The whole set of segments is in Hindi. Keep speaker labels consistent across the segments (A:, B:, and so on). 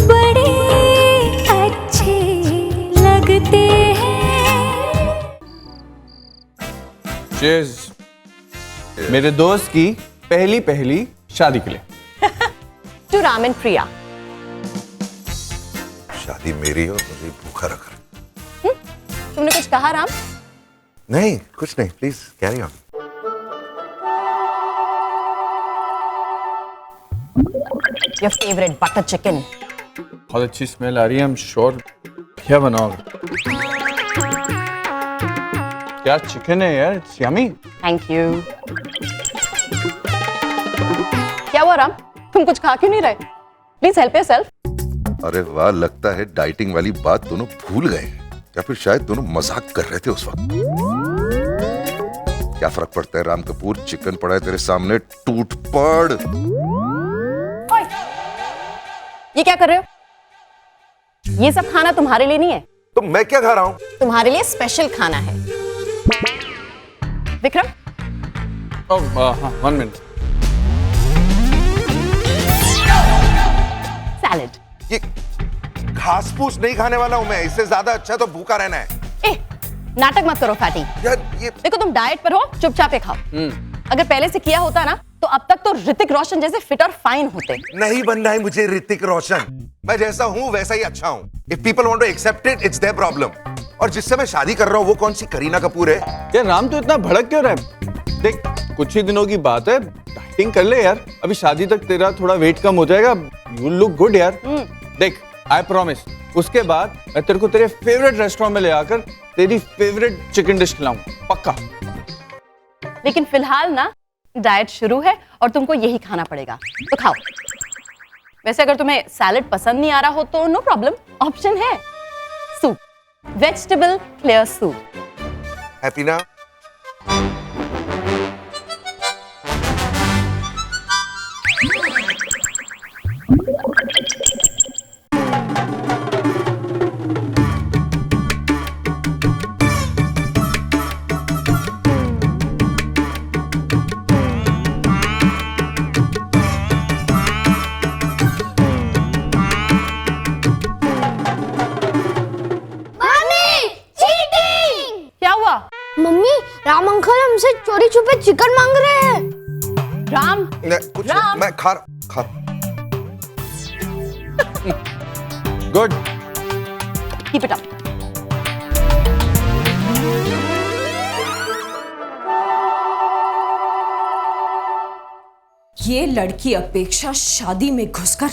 A: बड़े अच्छे लगते हैं।
B: चीयर्स मेरे दोस्त की पहली शादी के लिए।
C: टू राम एंड प्रिया।
D: शादी मेरी और मुझे भूखा रख रहा।
C: तुमने कुछ कहा राम?
D: नहीं, कुछ नहीं, please carry on.
C: Your favourite butter chicken.
B: बहुत अच्छी स्मेल आ रही है। I'm sure क्या बनाओगे? क्या चिकन है यार, इट्स यमी।
C: Thank you. क्या हुआ राम, तुम कुछ खा क्यों नहीं रहे? Please help yourself.
D: अरे वाह, लगता है डाइटिंग वाली बात दोनों भूल गए हैं, या फिर शायद दोनों मजाक कर रहे थे उस वक्त। क्या फर्क पड़ता है राम कपूर, चिकन पड़ा है तेरे सामने, टूट पड़।
C: ओए, ये क्या कर रहे हो? ये सब खाना तुम्हारे लिए नहीं है।
D: तो मैं क्या खा रहा हूँ?
C: तुम्हारे लिए स्पेशल खाना है। विक्रम,
B: हाँ, 1 मिनट।
C: सैलेड।
D: ये घास फूस नहीं खाने वाला हूँ मैं, इससे ज्यादा अच्छा तो भूखा रहना है।
C: ए, नाटक मत करो फैटी।
D: यार ये
C: देखो तुम डाइट पर हो, चुपचाप खाओ। अगर पहले से किया होता ना तो अब तक तो ऋतिक रोशन जैसे फिट और फाइन होते।
D: नहीं बनना है मुझे ऋतिक रोशन, मैं जैसा हूँ वैसा ही अच्छा हूँ। If people want to accept it, it's their problem. और जिससे मैं शादी कर रहा हूँ वो कौन सी करीना कपूर है?
B: यार राम, तो इतना भड़क क्यों रहा है? देख, कुछ ही दिनों की बात है, डाइटिंग कर ले यार। अभी शादी तक तेरा थोड़ा वेट कम हो जाएगा, यू लुक गुड यार। देख, आई प्रॉमिस, उसके बाद मैं तेरे को तेरे फेवरेट रेस्टोरेंट में ले आकर तेरी फेवरेट चिकन डिश खिलाऊंगा, पक्का।
C: लेकिन फिलहाल ना डाइट शुरू है और तुमको यही खाना पड़ेगा, तो खाओ। वैसे अगर तुम्हें सैलेड पसंद नहीं आ रहा हो तो नो प्रॉब्लम, ऑप्शन है soup, vegetable clear soup.
D: Happy ना?
E: मम्मी, राम अंकल हमसे चोरी छुपे चिकन मांग रहे हैं।
C: राम,
D: कुछ
C: राम।
D: मैं खा
B: गुड,
C: कीप इट अप।
F: ये लड़की अपेक्षा शादी में घुसकर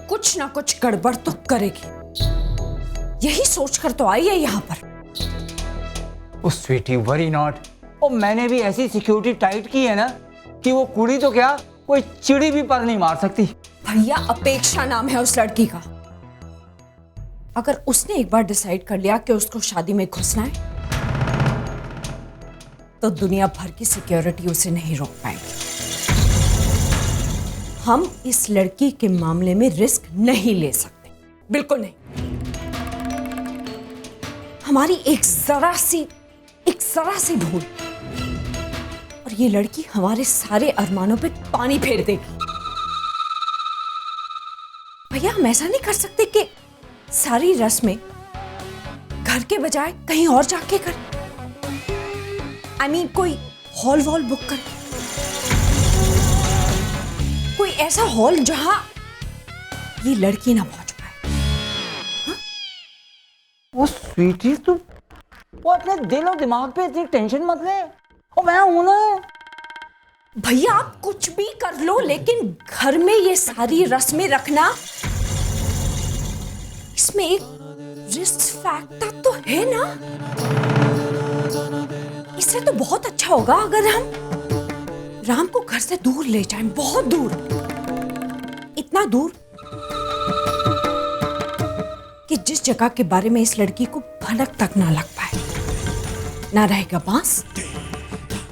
F: कुछ ना कुछ गड़बड़ तो करेगी, यही सोचकर तो आई है यहाँ पर।
G: ओ स्वीटी, वरी नॉट। और मैंने भी ऐसी सिक्योरिटी टाइट की है ना कि वो कुड़ी तो क्या, कोई चिड़ी भी पर नहीं मार सकती।
F: भैया, अपेक्षा नाम है उस लड़की का। अगर उसने एक बार डिसाइड कर लिया कि उसको शादी में घुसना है तो दुनिया भर की सिक्योरिटी उसे नहीं रोक पाएगी। हम इस लड़की के मामले में रिस्क नहीं ले सकते, बिल्कुल नहीं। हमारी एक जरा सी भूल और ये लड़की हमारे सारे अरमानों पे पानी फेर देगी। भैया, हम ऐसा नहीं कर सकते कि सारी रस्में घर के बजाय कहीं और जाके कर। I mean, कोई हॉल वॉल बुक कर, कोई ऐसा हॉल जहां ये लड़की ना पहुंच पाए।
G: ओ स्वीटी, तू वो अपने दिल और दिमाग पे इतनी टेंशन मत ले, और मैं हूं ना।
F: भैया, आप कुछ भी कर लो, लेकिन घर में ये सारी रस्में रखना, इसमें एक रिस्क फैक्टर तो है ना। इससे तो बहुत अच्छा होगा अगर हम राम को घर से दूर ले जाएं, बहुत दूर, इतना दूर कि जिस जगह के बारे में इस लड़की को भनक तक ना लग पाए। ना रहेगा बांस,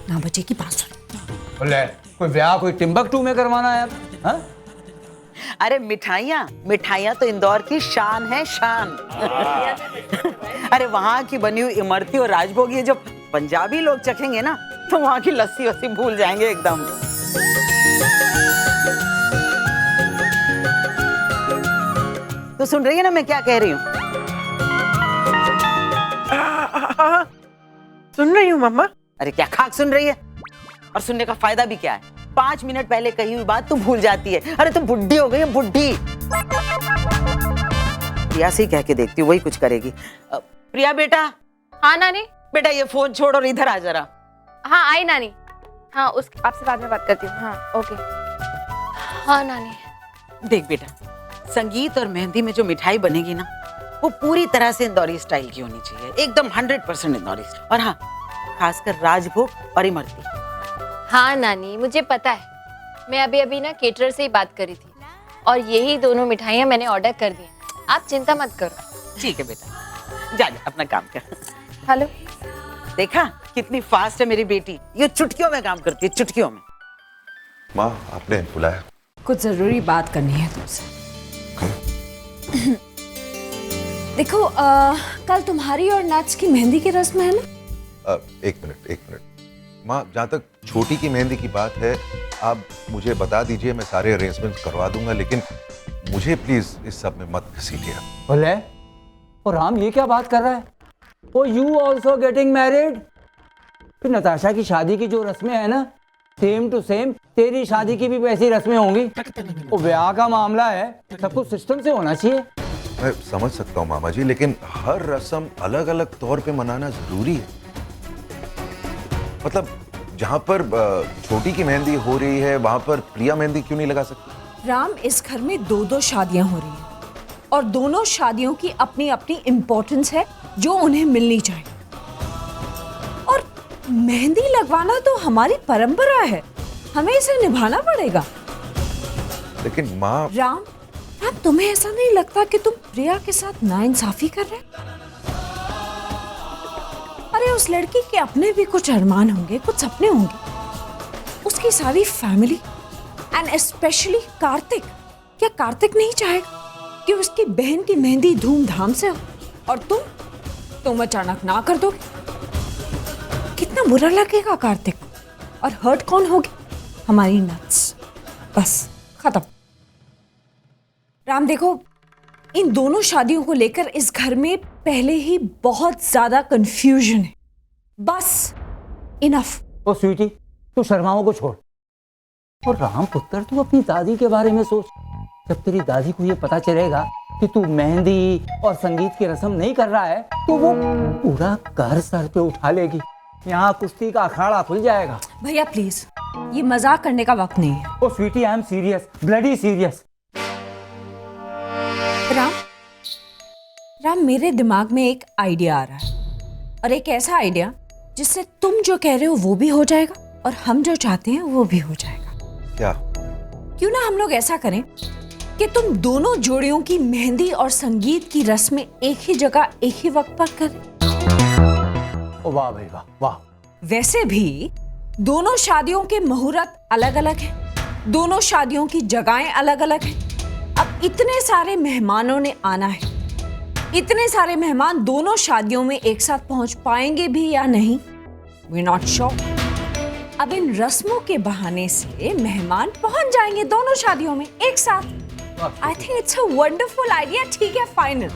F: ना बचेगी बांसुरी।
G: बोले कोई ब्याह कोई टिम्बकटू में करवाना है यार? हाँ?
H: अरे मिठाइयाँ तो इंदौर की शान है, शान। अरे वहाँ की बनी हुई इमरती और राजभोग ये जो पंजाबी लोग चखेंगे ना तो वहाँ की लस्सी वस्सी भूल जाएंगे एकदम। तो सुन रही है ना मैं क्या कह रही हूँ?
I: सुन रही हूँ मम्मा।
H: अरे क्या खाक सुन रही है? और सुनने का फायदा भी क्या है? 5 मिनट पहले कही हुई बात तू भूल जाती है। अरे तू बुढ़ी हो गई है, बुढ़ी। प्रिया से ही कह के देखती हूँ, वही कुछ करेगी। प्रिया बेटा।
J: हाँ नानी।
H: बेटा ये फोन छोड़ और इधर आ जरा।
J: हाँ आई नानी। हाँ उस आपसे बाद में बात करती हूँ। हाँ ओके। हाँ नानी।
H: देख बेटा, संगीत और मेहंदी में जो मिठाई बनेगी ना, वो पूरी तरह से इंदौरी स्टाइल की होनी चाहिए, एकदम 100% इंदौरी स्टाइल। और हाँ, खासकर राजभोग और इमरती।
J: हाँ नानी मुझे पता है, मैं अभी अभी ना केटरर से ही बात करी थी और यही दोनों मिठाइयाँ मैंने ऑर्डर कर दी हैं। आप चिंता मत करो।
H: ठीक है बेटा, जा जा अपना काम कर।
J: हेलो।
H: देखा कितनी फास्ट है मेरी बेटी, ये चुटकियों में काम करती है, चुटकियों में।
D: माँ आपने बुलाया?
F: कुछ जरूरी बात करनी है तुमसे। देखो कल तुम्हारी और नाच की मेहंदी की रस्म है ना?
D: एक मिनट। माँ जहाँ तक छोटी की मेहंदी की बात है, आप मुझे बता दीजिए, मैं सारे अरेंजमेंट्स करवा दूंगा, लेकिन मुझे प्लीज इस सब में मत घसीटिए।
G: बोले और राम ये क्या बात कर रहा है? ओ यू ऑल्सो गेटिंग मैरिड? फिर नताशा की शादी की जो रस्में है ना, सेम टू सेम तेरी शादी की भी वैसी रस्में होंगी। वो ब्याह का मामला है, सब कुछ सिस्टम से होना चाहिए।
D: मैं समझ सकता हूँ मामा जी, लेकिन हर रस्म अलग अलग तौर पे मनाना जरूरी है। मतलब जहाँ पर छोटी की मेहंदी हो रही है, वहां पर प्रिया मेहंदी क्यों नहीं लगा सकती?
F: राम, इस घर में 2 शादियां हो रही हैं और दोनों शादियों की अपनी अपनी इम्पोर्टेंस है जो उन्हें मिलनी चाहिए। और मेहंदी लगवाना तो हमारी परंपरा है, हमें इसे निभाना पड़ेगा।
D: लेकिन माँ।
F: राम, तुम्हें ऐसा नहीं लगता कि तुम प्रिया के साथ नाइंसाफी कर रहे? अरे उस लड़की के अपने भी कुछ अरमान होंगे, कुछ सपने होंगे। उसकी सारी फैमिली एंड स्पेशली कार्तिक, क्या कार्तिक नहीं चाहेगा कि उसकी बहन की मेहंदी धूमधाम से हो और तुम अचानक ना कर दोगे? कितना बुरा लगेगा कार्तिक को। और हर्ट कौन होगी? हमारी नट्स। बस खत्म। राम देखो, इन दोनों शादियों को लेकर इस घर में पहले ही बहुत ज्यादा कंफ्यूजन है। बस इनफ।
G: ओ स्वीटी, तू शर्माओं को छोड़ और राम पुत्र तू अपनी दादी के बारे में सोच। जब तेरी दादी को ये पता चलेगा कि तू मेहंदी और संगीत की रस्म नहीं कर रहा है, तो वो पूरा घर सर पे उठा लेगी। यहाँ कुश्ती का अखाड़ा खुल जाएगा।
F: भैया प्लीज, ये मजाक करने का वक्त नहीं है।
G: Oh sweetie, I am serious, bloody serious.
F: Ram, मेरे दिमाग में एक आइडिया आ रहा है, और एक ऐसा आइडिया जिससे तुम जो कह रहे हो वो भी हो जाएगा और हम जो चाहते हैं वो भी हो जाएगा।
D: क्या?
F: क्यों ना हम लोग ऐसा करें कि तुम दोनों जोड़ियों की मेहंदी और संगीत की रस्में एक ही जगह एक ही वक्त पर करें।
G: ओ वाह भाई वाह वाह।
F: वैसे भी दोनों शादियों के मुहूर्त अलग अलग हैं, दोनों शादियों की जगहें अलग अलग हैं। अब इतने सारे मेहमानों ने आना है, इतने सारे मेहमान दोनों शादियों में एक साथ पहुंच पाएंगे भी या नहीं, वी नॉट श्योर। अब इन रस्मों के बहाने से मेहमान पहुंच जाएंगे दोनों शादियों में एक साथ। I think it's a wonderful idea. ठीक है, फाइनल,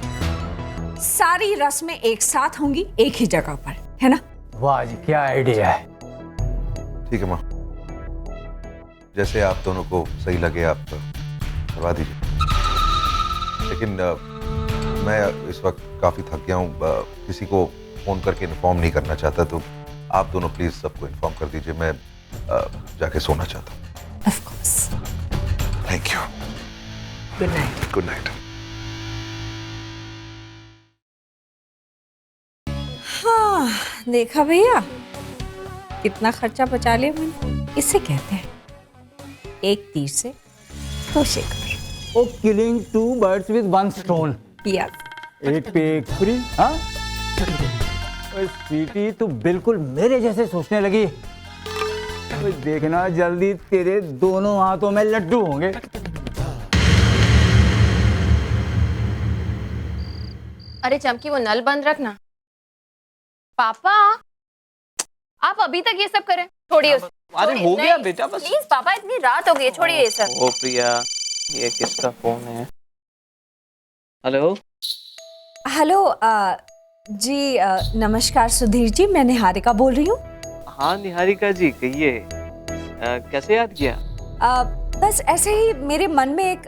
F: सारी रस्में एक साथ होंगी एक ही जगह पर, है ना?
G: वाह जी, क्या आइडिया है।
D: ठीक है माँ, जैसे आप दोनों को सही लगे आप करवा दीजिए। लेकिन मैं इस वक्त काफी थक गया हूँ, किसी को फोन करके इन्फॉर्म नहीं करना चाहता, तो आप दोनों प्लीज सबको इन्फॉर्म कर दीजिए। मैं जाके सोना चाहता हूँ।
F: Of course.
D: Thank you.
F: Good night.
D: Good night.
F: हाँ देखा भैया, कितना खर्चा बचा लिया मैंने। इसे कहते हैं एक तीर से 2 शिकार।
G: Oh killing 2 birds with 1 stone।
F: Yes.
G: एक पे एक फ्री। हाँ स्वीटी, तू बिल्कुल मेरे जैसे सोचने लगी। देखना जल्दी तेरे दोनों हाथों में लड्डू होंगे।
J: अरे चमकी वो नल बंद रखना। पापा आप अभी तक ये सब करें, छोड़िए उसे।
I: अरे हो गया बेटा, बस
J: प्लीज पापा, इतनी रात हो गई है, छोड़िए ये सब।
I: ओ प्रिया, ये किसका फोन है? हेलो।
F: हेलो जी नमस्कार सुधीर जी, मैं निहारिका बोल रही हूँ।
I: हाँ निहारिका जी, कहिए कैसे याद किया?
F: बस ऐसे ही मेरे मन में एक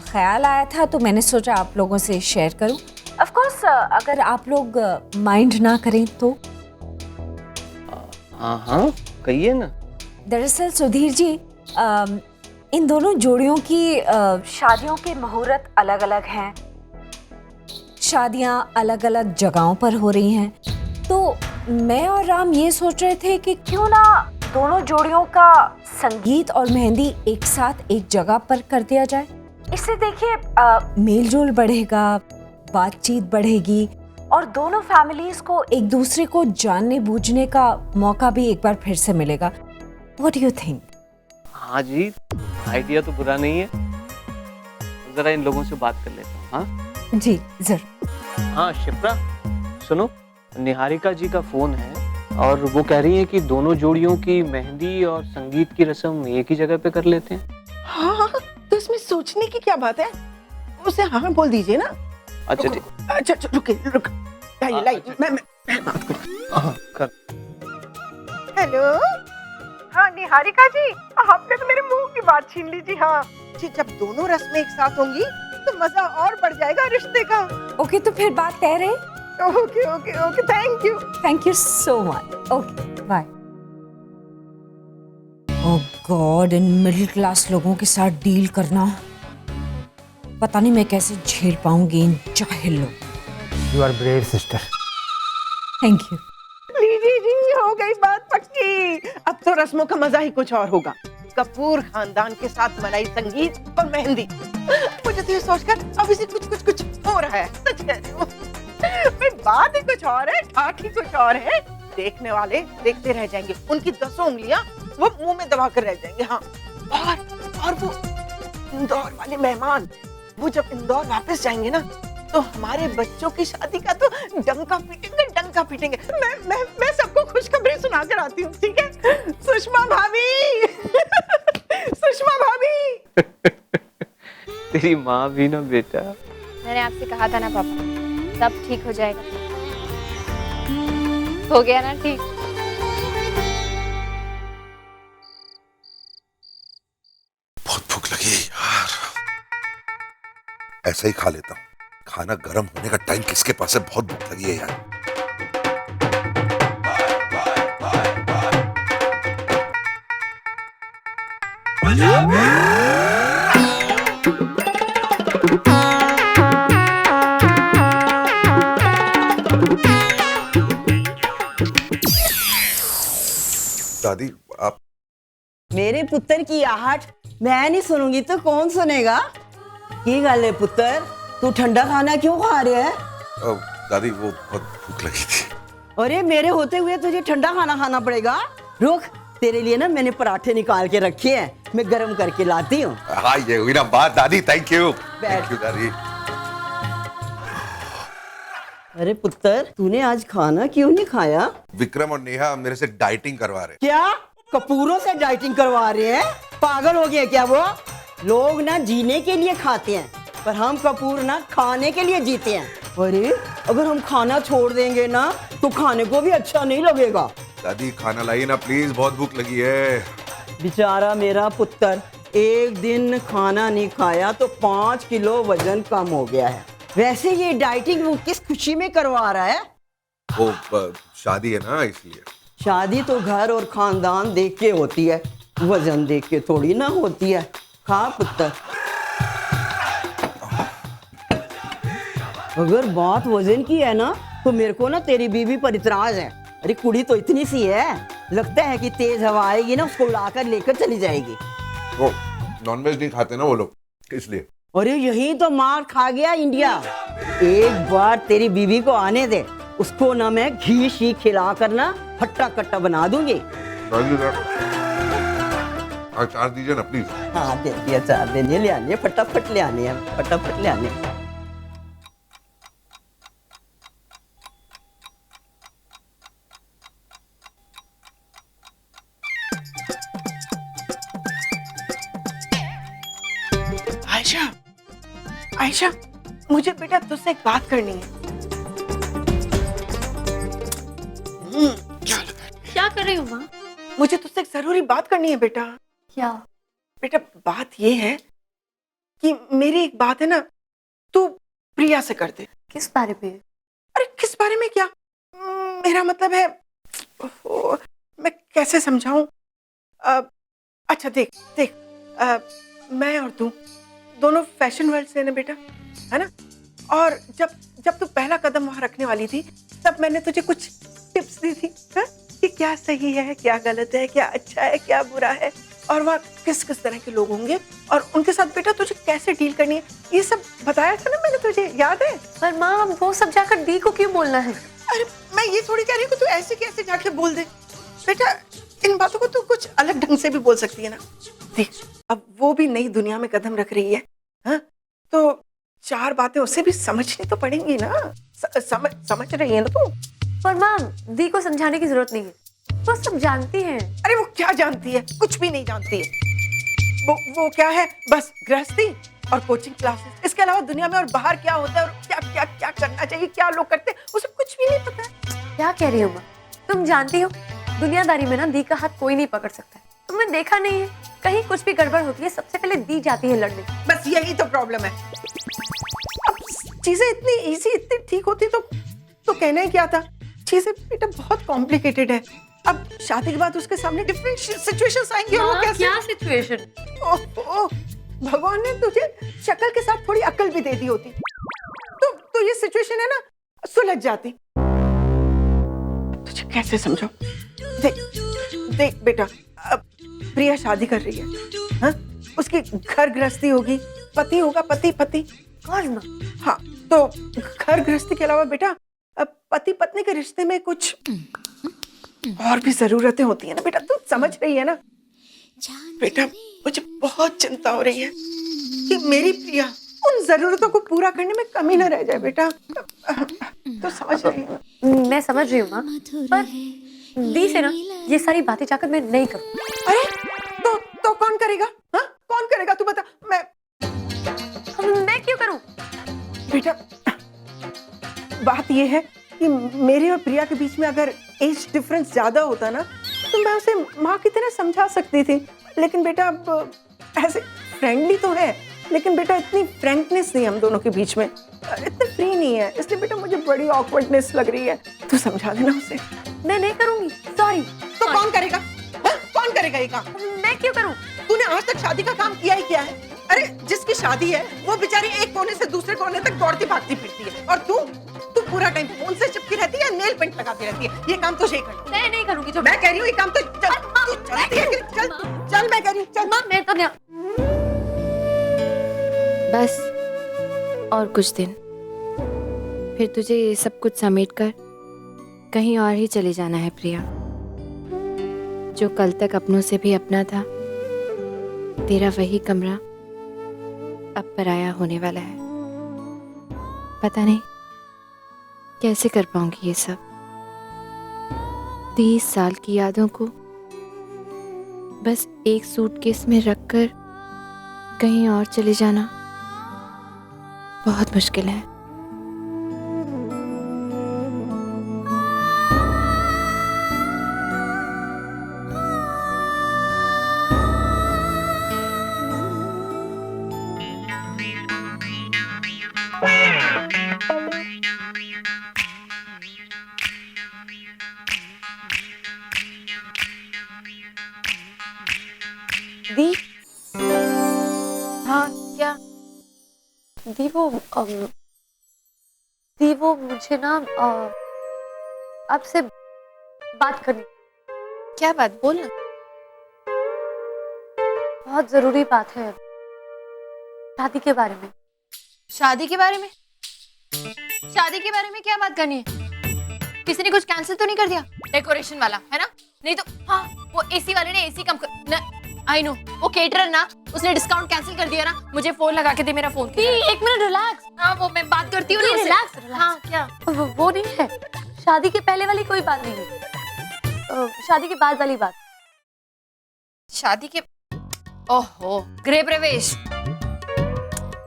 F: ख्याल आया था तो मैंने सोचा आप लोगों से शेयर करूँ। ऑफ कोर्स अगर आप लोग माइंड ना करें तो।
I: हाँ हाँ कहिए ना।
F: दरअसल सुधीर जी इन दोनों जोड़ियों की शादियों के मुहूर्त अलग अलग हैं, शादियां अलग अलग जगहों पर हो रही हैं, तो मैं और राम ये सोच रहे थे कि क्यों ना दोनों जोड़ियों का संगीत और मेहंदी एक साथ एक जगह पर कर दिया जाए। इससे देखिए मेल जोल बढ़ेगा, बातचीत बढ़ेगी और दोनों फैमिलीज को एक दूसरे को जानने बूझने का मौका भी एक बार फिर से मिलेगा। What do you think?
I: हाँ जी, आइडिया तो बुरा नहीं है, जरा इन लोगों से बात कर लेता हूँ। हाँ
F: जी जरूर।
I: हाँ शिप्रा सुनो, निहारिका जी का फोन है और वो कह रही है कि दोनों जोड़ियों की मेहंदी और संगीत की रस्म एक ही जगह पे कर लेते हैं।
K: हाँ तो इसमें सोचने की क्या बात है, उसे हाँ बोल दीजिए ना।
I: अच्छा ठीक।
K: अच्छा रुके लाइए मैं बात करूँ। हेलो। हाँ निहारिका जी, आपने तो मेरे मुंह की बात छीन ली जी। हाँ जी, जब दोनों रस्में एक साथ होंगी तो मजा और बढ़ जाएगा रिश्ते का।
F: ओके तो फिर बात तय रहे।
K: Okay okay okay,
F: thank you so much. Okay bye. Oh god, in middle class लोगों के साथ डील करना पता नहीं मैं कैसे झेल पाऊंगी इन जाहिल लोग।
G: You are brave sister.
F: Thank you.
K: लीजिए जी, हो गई बात पक्की। अब तो रस्मों का मजा ही कुछ और होगा। कपूर खानदान के साथ मनाई संगीत और मेहंदी। मुझे तो ये सोचकर अभी से कुछ हो रहा है, सच कह रही हूँ। फिर बात ही कुछ और है, ठाठ ही कुछ और है। देखने वाले देखते रह जाएंगे, उनकी 10 उंगलियां वो मुंह में दबा कर रह जाएंगे। हाँ और वो इंदौर वाले मेहमान, वो जब इंदौर वापस जाएंगे ना तो हमारे बच्चों की शादी का तो डंका पीटेंगे। मैं सबको खुशखबरी सुना कर आती हूँ, ठीक है? सुषमा भाभी सुषमा भाभी।
I: तेरी माँ भी ना बेटा।
J: मैंने आपसे कहा था ना पापा, सब ठीक हो जाएगा। हो गया ना ठीक।
D: बहुत भूख लगी है यार, ऐसा ही खा लेता हूँ। खाना गर्म होने का टाइम किसके पास है, बहुत भूख लगी है यार। दादी आप।
H: मेरे पुत्र की आहट मैं नहीं सुनूंगी तो कौन सुनेगा? की गल है पुत्र, तू ठंडा खाना क्यों खा रहे है?
D: दादी वो बहुत भूख लगी थी।
H: अरे मेरे होते हुए तुझे ठंडा खाना खाना पड़ेगा। रुक, तेरे लिए ना मैंने पराठे निकाल के रखे हैं, मैं गरम करके लाती हूँ।
D: हाँ ये हुई ना बात दादी, थैंक यू।
H: बैठ।
D: थैंक यू दादी।
H: अरे पुत्र, तूने आज खाना क्यों नहीं खाया?
D: विक्रम और नेहा मेरे से डाइटिंग करवा रहे।
H: क्या कपूरों से डाइटिंग करवा रहे हैं? पागल हो गए क्या वो? लोग ना जीने के लिए खाते हैं, पर हम कपूर ना खाने के लिए जीते हैं। अरे अगर हम खाना छोड़ देंगे ना तो खाने को भी अच्छा नहीं लगेगा।
D: दादी खाना लाइए ना प्लीज, बहुत भूख लगी है।
H: बेचारा मेरा पुत्र, एक दिन खाना नहीं खाया तो 5 किलो वजन कम हो गया है। वैसे ये डाइटिंग वो किस खुशी में करवा रहा है?
D: वो शादी है ना इसलिए।
H: शादी तो घर और खानदान देख के होती है, वजन देख के थोड़ी ना होती है। खा पुत्र। अगर बात वजन की है ना तो मेरे को ना तेरी बीवी पर इतराज है। अरे कुड़ी तो इतनी सी है, लगता है कि तेज हवा आएगी ना उसको उड़ाकर लेकर चली जाएगी।
D: वो नॉनवेज नहीं खाते ना वो लोग, इसलिए।
H: अरे यही तो मार खा गया इंडिया। एक बार तेरी बीवी को आने दे, उसको ना मैं घी शी खिला कर ना हट्टा कट्टा बना दूंगी।
D: अचार दीजिए ना प्लीज।
H: हाँ दे दिया, अचार दे दिए, ले आने फटाफट, ले आने हैं फटाफट, ले आने।
K: आयशा मुझे बेटा तुझसे एक बात करनी है।
J: क्या कर रही हो माँ?
K: मुझे तुझसे एक जरूरी बात करनी है बेटा।
J: क्या?
K: बेटा बात ये है कि मेरी एक बात है ना, तू प्रिया से कर दे।
J: किस बारे में?
K: अरे किस बारे में क्या, मेरा मतलब है, मैं कैसे समझाऊं। अच्छा देख देख, मैं और तू दोनों फैशन वर्ल्ड से हैं ना बेटा, है ना। और जब जब तू पहला कदम वहां रखने वाली थी, तब मैंने तुझे कुछ टिप्स दी थी, है? कि क्या सही है, क्या गलत है, क्या अच्छा है, क्या बुरा है, और वहाँ किस किस तरह के लोग होंगे और उनके साथ बेटा तुझे कैसे डील करनी है, ये सब बताया था ना मैंने तुझे, याद है?
J: पर माँ वो सब जाकर दी को क्यों बोलना है?
K: अरे मैं ये थोड़ी कह रही हूँ कि तू ऐसे कैसे जाके बोल दे बेटा, इन बातों को तू कुछ अलग ढंग से भी बोल सकती है ना। देख अब वो भी नई दुनिया में कदम रख रही है, हाँ? तो 4 बातें उसे भी समझनी तो पड़ेंगी ना। समझ रही है ना तू?
J: पर माँ दी को समझाने की जरूरत नहीं है, वो सब जानती है।
K: अरे वो क्या जानती है, कुछ भी नहीं जानती है। वो क्या है, बस गृहस्थी और कोचिंग क्लासेस, इसके अलावा दुनिया में और बाहर क्या होता है और क्या क्या क्या करना चाहिए, क्या लोग करते हैं, उसे कुछ भी नहीं पता है।
J: क्या कह रही हो माँ? तुम जानती हो दुनियादारी में ना दी का हाथ कोई नहीं पकड़ सकता है। तुमने देखा नहीं है, कहीं कुछ भी गड़बड़ होती है सबसे पहले दी जाती है लड़ने।
K: बस यही तो प्रॉब्लम है। अब चीजें इतनी इजी, इतनी ठीक होती तो कहना ही क्या था। चीजें बेटा बहुत कॉम्प्लिकेटेड है। अब शादी के बाद उसके सामने डिफरेंट सिचुएशंस आएंगी और वो कैसे।
J: क्या सिचुएशन?
K: ओह भगवान ने तुझे शक्ल के साथ थोड़ी अक्ल भी दे दी होती तो ये सिचुएशन है ना सुलझ जाती। तुझे कैसे समझाऊं? देख बेटा, अब प्रिया शादी कर रही है, हाँ? उसकी घर गृहस्थी होगी, पति होगा, पति। हाँ, तो घर गृहस्थी के अलावा बेटा पति पत्नी के रिश्ते में कुछ और भी जरूरतें होती है ना बेटा, तू समझ रही है ना? बेटा मुझे बहुत चिंता हो रही है कि मेरी प्रिया उन जरूरतों को पूरा करने में कमी ना रह जाए बेटा। तो समझ रही है?
J: मैं समझ रही हूँ माँ, पर दी से ना ये सारी बातें जाकर मैं नहीं करूँ।
K: अरे तो कौन करेगा? हाँ कौन करेगा तू बता। मैं
J: क्यों करूँ?
K: बेटा बात ये है कि मेरे और प्रिया के बीच में अगर एज डिफरेंस ज्यादा होता ना, तो मैं उसे माँ की तरह समझा सकती थी। लेकिन बेटा अब ऐसे फ्रेंडली तो है, लेकिन बेटा इतनी फ्रैंकनेस नहीं हम दोनों के बीच में, इतने फ्री नहीं है, इसलिए बेटा मुझे बड़ी ऑकवर्डनेस लग रही है। तू समझा देना उसे।
J: मैं नहीं करूंगी, सॉरी।
K: तो कौन करेगा? कौन करेगा ये काम?
J: मैं क्यों करूं?
K: तूने आज तक शादी का काम किया ही क्या है? अरे जिसकी शादी है वो बेचारी एक कोने से दूसरे कोने तक दौड़ती भागती फिरती है, और तू पूरा टाइम फोन से चिपकी रहती है, नेल पेंट लगाती रहती है। ये काम तुझे ही करना।
J: मैं नहीं करूंगी। जो
K: मैं कह रही हूँ ये काम तो चलती है। चल मैं कह रही हूँ चल।
J: मैं तो नहीं।
L: बस और कुछ दिन, फिर तुझे ये सब कुछ समेट कर कहीं और ही चले जाना है प्रिया। जो कल तक अपनों से भी अपना था, तेरा वही कमरा अब पराया होने वाला है। पता नहीं कैसे कर पाऊंगी ये सब। 30 साल की यादों को बस एक सूटकेस में रखकर कहीं और चले जाना बहुत मुश्किल है।
J: दी? हाँ क्या? दी वो मुझे ना आपसे बात करनी।
L: क्या बात? बोलना।
J: बहुत जरूरी बात है, शादी के बारे में।
L: शादी के बारे में? शादी के बारे में क्या बात करनी है? किसी ने कुछ कैंसिल तो नहीं कर दिया? डेकोरेशन वाला है ना? नहीं तो हाँ वो एसी वाले ने एसी कम कर। आई नो, वो केटरर ना, उसने डिस्काउंट कैंसिल कर दिया ना। मुझे फोन लगा के दे मेरा फोन।
J: एक मिनट रिलैक्स।
L: हाँ वो मैं बात करती हूँ ना।
J: रिलैक्स।
L: हाँ क्या?
J: वो नहीं है, शादी के पहले वाली कोई बात नहीं है, शादी के बाद वाली बात।
L: शादी के? ओहो, गृह प्रवेश।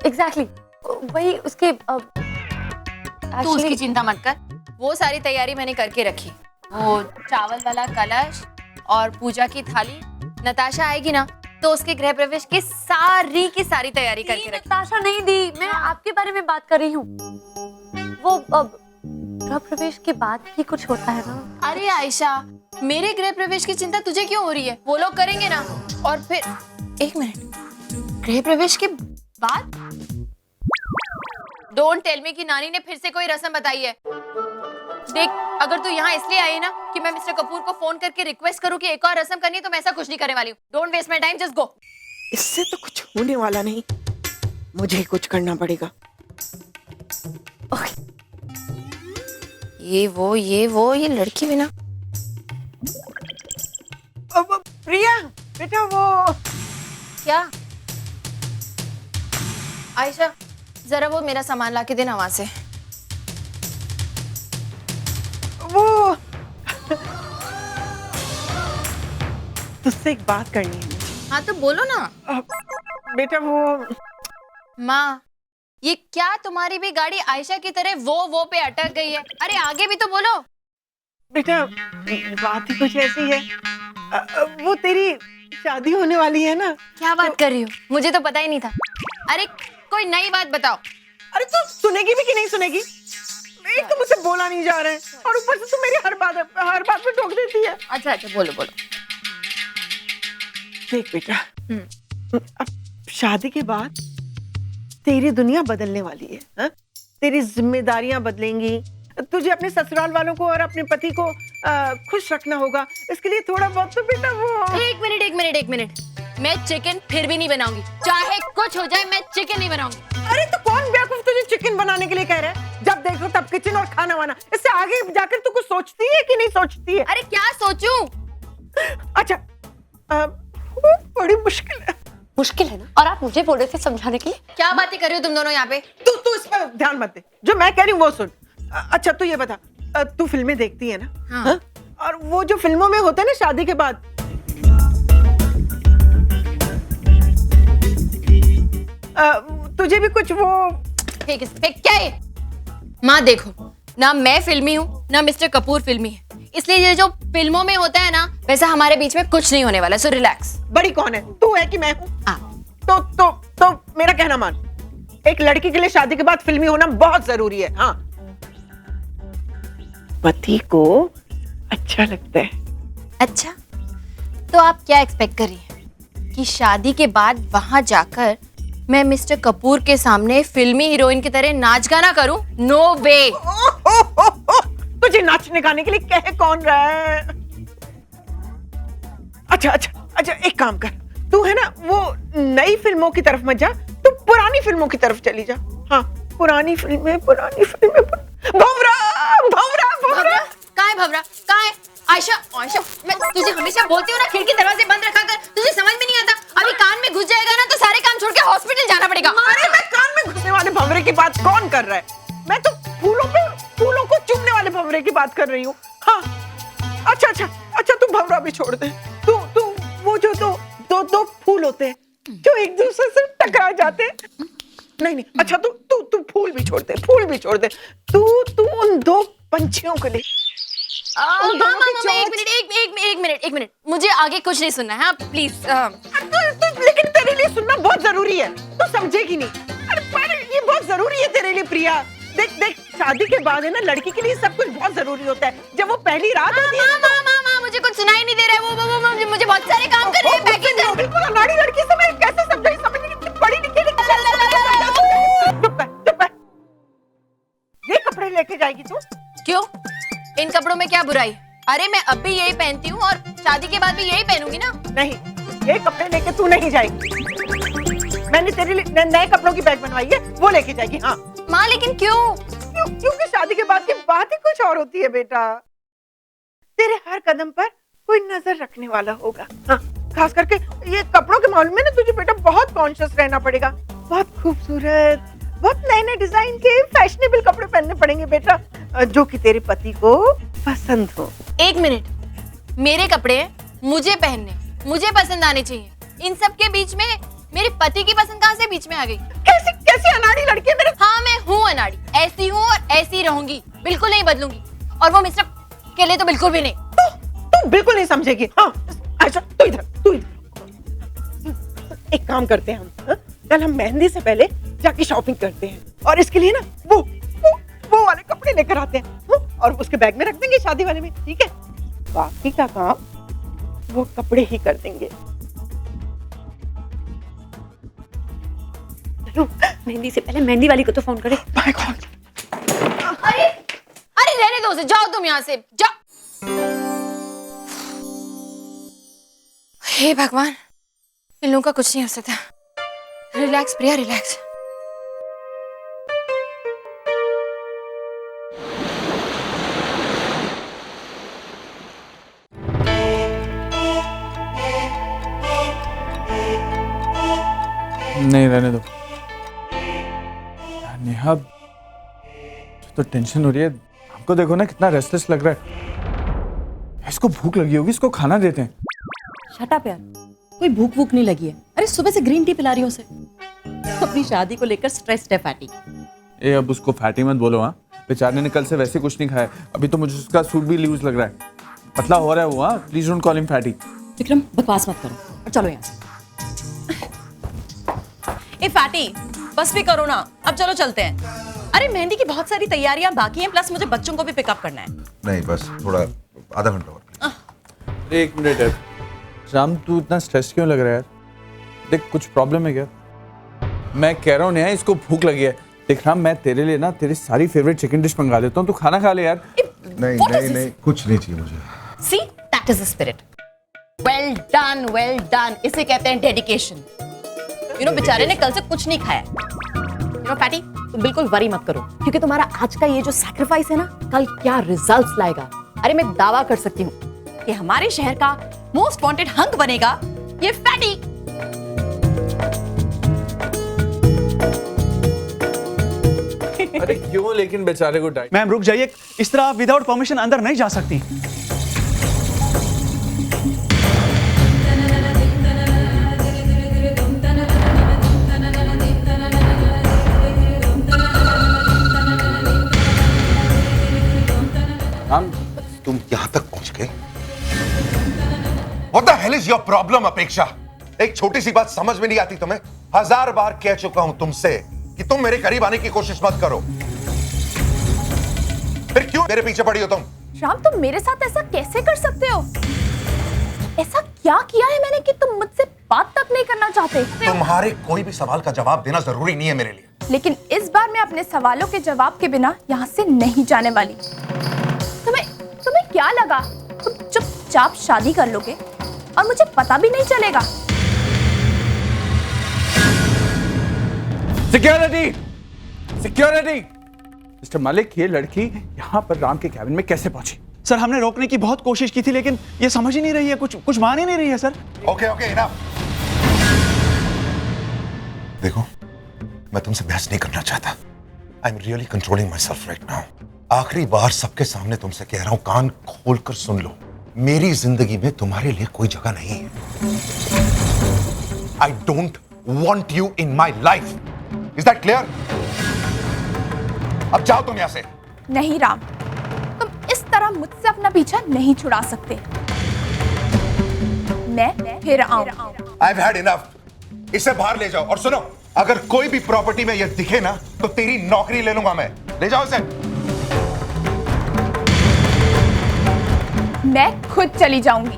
J: एग्जैक्टली,
L: वही उसके
J: तू उसकी चिंता मत कर, वो सारी तैयारी मैंने करके रखी। वो चावल वाला कलश और पूजा की थाली, नताशा आएगी ना तो उसके गृह प्रवेश की सारी तैयारी करके रखी।
L: नताशा नहीं दी, मैं आपके बारे में बात कर रही हूँ। वो गृह प्रवेश के बाद भी कुछ होता है ना।
J: अरे आयशा, मेरे गृह प्रवेश की चिंता तुझे क्यों हो रही है? वो लोग करेंगे ना। और फिर 1 मिनट, गृह प्रवेश के बाद डोंट टेल मी कि नानी ने फिर से कोई रस्म बताई है। देख, अगर तू यहाँ इसलिए आई है ना कि मैं मिस्टर कपूर को फोन करके रिक्वेस्ट करूँ कि एक और रस्म करनी है, तो मैं ऐसा कुछ नहीं करने वाली हूँ। Don't waste my time, just go.
K: इससे तो कुछ होने वाला नहीं, मुझे ही कुछ करना पड़ेगा।
J: ये लड़की भी ना।
K: अब प्रिया बेटा, वो
J: क्या? आयशा, जरा वो मेरा सामान लाके देना वहां से।
K: वो तुझसे एक बात करनी है मुझे।
J: हाँ तो बोलो ना।
K: बेटा वो
J: माँ, ये क्या तुम्हारी भी गाड़ी आयशा की तरह वो पे अटक गई है? अरे आगे भी तो बोलो।
K: बेटा बात ही कुछ ऐसी है, वो तेरी शादी होने वाली है ना।
J: क्या बात कर रही हो? मुझे तो पता ही नहीं था। अरे कोई नई बात बताओ।
K: अरे तू सुनेगी भी कि नहीं सुनेगी? एक तो मुझसे बोला नहीं जा रहा है और ऊपर से तू मेरी हर बात पे टोक देती है।
J: अच्छा बोलो।
K: देख बेटा, अब शादी के बाद तेरी दुनिया बदलने वाली है, हा? तेरी जिम्मेदारियां बदलेंगी, तुझे अपने ससुराल वालों को और अपने पति को खुश रखना होगा। इसके लिए थोड़ा बहुत तो बेटा वो।
J: एक मिनट, मैं चिकन फिर भी नहीं बनाऊंगी, चाहे कुछ हो जाए, मैं चिकन नहीं बनाऊंगी।
K: अरे तो कौन बेवकूफ तुझे चिकन बनाने के लिए कह रहा है? जब देखो तब किचन और खाना वाना। इससे आगे जाकर तू कुछ सोचती है कि नहीं सोचती है?
J: अरे क्या सोचूं?
K: अच्छा, बड़ी मुश्किल है ना।
L: और आप मुझे बोल रहे थे समझाने के लिए।
J: क्या बातें कर रही हो तुम दोनों यहाँ पे?
K: तू इस पर ध्यान मत दे, जो मैं कह रही हूँ वो सुन। अच्छा तू ये बता, तू फिल्में देखती है ना?
J: हाँ।
K: और वो जो फिल्मों में होता है ना शादी के बाद, तुझे भी कुछ वो
J: फेंक क्या है? माँ देखो, ना मैं फिल्मी हूँ ना मिस्टर कपूर फिल्मी है, इसलिए ये जो फिल्मों में होता है ना वैसा हमारे बीच में कुछ नहीं होने वाला। So relax.
K: बड़ी कौन है, तू है कि मैं हूँ? तो मेरा कहना मान, एक लड़की के लिए शादी के बाद फिल्मी होना बहुत जरूरी है। हाँ, पति को अच्छा लगता है।
J: अच्छा, तो आप क्या एक्सपेक्ट कर रही हैं कि शादी के बाद वहां जाकर मैं मिस्टर कपूर के सामने फिल्मी हीरोइन की तरह नाच गाना करूं? नो वे।
K: तुझे नाचने गाने के लिए कह कौन रहा है? अच्छा, एक काम कर, तू है ना वो नई फिल्मों की तरफ मत जा, तू पुरानी फिल्मों की तरफ चली जा। हाँ, पुरानी फिल्में। भंवरा।
J: कहाँ है? आयशा, मैं तुझे हमेशा बोलती हूँ ना, खिड़की दरवाजे बंद रखा कर। तुझे समझ में नहीं आता? अभी कान में घुस जाएगा ना तो सारे काम छोड़ के हॉस्पिटल जाना पड़ेगा।
K: अरे मैं कान में घुसने वाले भंवरे की बात कौन कर रहा है? मैं तो फूलों को चूमने वाले भंवरे की बात कर रही हूँ। हाँ, अच्छा तू भंवरा भी छोड़ दे। तू वो जो दो फूल होते हैं जो एक दूसरे से टकरा जाते हैं। नहीं, अच्छा तू फूल भी छोड़ दे। तू उन दो पंछियों के लिए।
J: एक मिनट, मुझे आगे कुछ नहीं सुनना है। हाँ प्लीज।
K: लेकिन तेरे लिए सुनना बहुत जरूरी है, तू समझेगी नहीं। अरे पर ये बहुत जरूरी है तेरे लिए प्रिया। देख, शादी के बाद है ना लड़की के लिए सब कुछ बहुत जरूरी होता है। जब वो पहली रात होती है
J: माँ, मुझे कुछ सुनाई नहीं दे रहा है। वो मुझे बहुत सारे काम करने हैं।
K: बिल्कुल अनाड़ी लड़की से मैं कैसे समझाई, समझ नहीं पढ़ी लिखी। चुप है। ये कपड़े लेके जाएगी तू?
J: क्यों? इन कपड़ों में क्या बुराई? अरे मैं अब भी यही पहनती हूँ और शादी के बाद भी यही पहनूंगी ना।
K: नहीं, ये कपड़े लेके तू नहीं जाएगी। मैंने तेरे लिए नए कपड़ों की बैग बनवाई है, वो लेके जाएगी। हाँ
J: माँ, लेकिन क्यों?
K: क्योंकि शादी के बाद की बात ही कुछ और होती है बेटा। तेरे हर कदम पर कोई नजर रखने वाला होगा। हाँ, खास करके ये कपड़ों के मामले में ना तुझे बेटा बहुत कॉन्शियस रहना पड़ेगा। बहुत खूबसूरत, बहुत नए डिजाइन के फैशनेबल कपड़े पहनने पड़ेंगे बेटा, जो कि तेरे पति को पसंद हो।
J: 1 मिनट, मेरे कपड़े मुझे पहनने, मुझे पसंद आने चाहिए। इन सब के बीच में मेरे पति की पसंद कहाँ से बीच में आ गई?
K: कैसे कैसी अनाड़ी लड़की है मेरे।
J: हाँ मैं हूँ अनाड़ी, ऐसी हूँ और ऐसी रहूंगी, बिल्कुल नहीं बदलूंगी। और वो मिस्टर के लिए तो बिल्कुल भी नहीं।
K: तू बिल्कुल नहीं समझेगी। हाँ अच्छा तू इधर एक काम करते हैं हम, हाँ? कल हम मेहंदी से पहले जाके शॉपिंग करते हैं और इसके लिए ना वो वाले कपड़े लेकर आते हैं, हाँ? और उसके बैग में रख देंगे शादी वाले में, ठीक है? बाकी का काम वो कपड़े ही कर देंगे।
M: मेहंदी से पहले मेहंदी वाली को तो फोन करे।
J: अरे रहने दो उसे, जाओ तुम यहाँ से, जाओ। हे भगवान, इन लोगों का कुछ नहीं हो सकता। रिलैक्स प्रिया, रिलैक्स।
B: नहीं रहने दो नेहा, तो टेंशन हो रही है। हमको देखो ना कितना रेस्टलेस लग रहा है। इसको भूख लगी होगी, इसको खाना देते हैं।
C: शट अप यार, कोई भूख भूख नहीं लगी है। अरे सुबह से ग्रीन टी पिला रही हूँ उसे। अपनी शादी को लेकर स्ट्रेस्ड है फैटी।
B: ए अब उसको फैटी मत बोलो। हाँ बेचारे ने कल से वैसे कुछ नहीं खाया, अभी तो मुझे उसका सूट भी लूज लग रहा है, पतला हो रहा है वो। हाँ please don't call him fatty.
C: Vikram बकवास मत करो और चलो यहाँ से। ए फैटी बस भी करो ना, अब चलो चलते हैं। अरे मेहंदी की बहुत सारी तैयारियां बाकी हैं, प्लस मुझे बच्चों को भी पिकअप करना है।
D: नहीं बस थोड़ा आधा घंटा और।
B: एक मिनट यार, राम तू इतना स्ट्रेस क्यों लग रहा है यार? देख कुछ प्रॉब्लम है क्या? मैं कह रहा हूँ नेहा इसको भूख लगी है। देख राम, मैं तेरे लिए ना तेरी सारी फेवरेट चिकन डिश मंगा देता हूँ, तू खाना खा ले यार।
D: नहीं कुछ नहीं चाहिए मुझे।
C: See that is the spirit. Well done, well done. इसे कहते हैं डेडिकेशन। यू नो बेचारे ने कल से कुछ नहीं खाया। यू नो फैटी तुम बिल्कुल वरी मत करो, क्योंकि तुम्हारा आज का ये जो सैक्रिफाइस है ना, कल क्या रिजल्ट्स लाएगा। अरे मैं दावा कर सकती हूँ कि हमारे शहर का मोस्ट वांटेड हंक बनेगा ये फैटी।
B: अरे क्यों लेकिन बेचारे को डाइट।
N: मैम रुक जाइए, इस तरह आप विदाउट परमिशन अंदर नहीं जा सकती।
D: तुम यहां तक पहुंच गए? What the hell is your problem, अपेक्षा? एक छोटी सी बात समझ में नहीं आती तुम्हें? 1000 बार कह चुका हूं तुमसे कि तुम मेरे करीब आने की कोशिश मत करो। फिर क्यों मेरे पीछे पड़ी हो तुम?
A: राम तुम मेरे साथ ऐसा कैसे कर सकते हो? ऐसा क्या किया है मैंने कि तुम मुझसे बात तक नहीं करना चाहते?
D: तुम्हारे कोई भी सवाल का जवाब देना जरूरी नहीं है मेरे लिए।
A: लेकिन इस बार मैं अपने सवालों के जवाब के बिना यहाँ से नहीं जाने वाली। तुम्हें क्या लगा तुम चुपचाप शादी कर लोगे और मुझे पता भी नहीं चलेगा?
B: Security, security. मिस्टर मलिक, ये लड़की यहाँ पर राम के कैबिन में कैसे पहुंची?
N: सर हमने रोकने की बहुत कोशिश की थी, लेकिन ये समझ ही नहीं रही है, कुछ मान ही नहीं रही है सर।
D: Okay enough. देखो मैं तुमसे बहस नहीं करना चाहता। I am really controlling my self right now. आखिरी बार सबके सामने तुमसे कह रहा हूं, कान खोलकर सुन लो। मेरी जिंदगी में तुम्हारे लिए कोई जगह नहीं है। I don't want you in my life. Is that clear? अब जाओ तुम यहां से।
A: नहीं राम, तुम इस तरह मुझसे अपना पीछा नहीं छुड़ा सकते। मैं फिर आऊं।
D: I've had enough। इसे बाहर ले जाओ और सुनो, अगर कोई भी प्रॉपर्टी में ये दिखे ना तो तेरी नौकरी ले लूंगा मैं। ले जाओ इसे।
A: मैं खुद चली जाऊंगी।